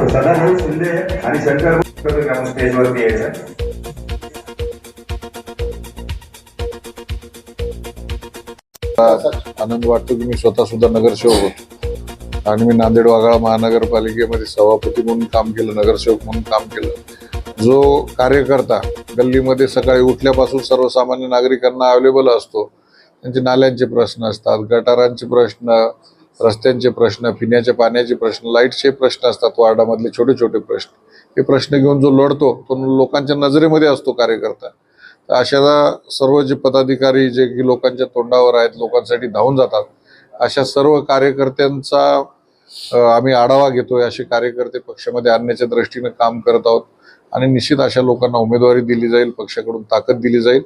सदाभाऊ शिंदे आणि शंकर स्टेजवरती यायचं. आनंद वाटतो की मी स्वतः सुद्धा नगरसेवक होतो आणि मी नांदेड वाघाळा महानगरपालिकेमध्ये सभापती म्हणून काम केलं, नगरसेवक म्हणून काम केलं. जो कार्यकर्ता गल्लीमध्ये सकाळी उठल्यापासून सर्वसामान्य नागरिकांना अवेलेबल असतो, त्यांचे नाल्यांचे प्रश्न असतात, गटारांचे प्रश्न, रस्त्यांचे प्रश्न, पिण्याच्या पाण्याचे प्रश्न, लाईटचे प्रश्न असतात, वार्डामधले छोटे छोटे प्रश्न, हे प्रश्न घेऊन जो लढतो तो लोकांच्या नजरेमध्ये असतो कार्यकर्ता. तर अशा सर्व जे पदाधिकारी जे की लोकांच्या तोंडावर आहेत, लोकांसाठी धावून जातात, अशा सर्व कार्यकर्त्यांचा आम्ही आढावा घेतोय. असे कार्यकर्ते पक्षामध्ये आणण्याच्या दृष्टीने काम करत आहोत आणि निश्चित अशा लोकांना उमेदवारी दिली जाईल, पक्षाकडून ताकद दिली जाईल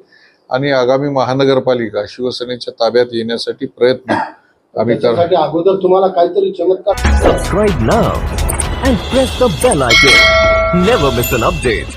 आणि आगामी महानगरपालिका शिवसेनेच्या ताब्यात येण्यासाठी प्रयत्न आम्ही करतो. अगोदर तुम्हाला काहीतरी चमत्कार. Subscribe now and press the bell icon. Never miss an update.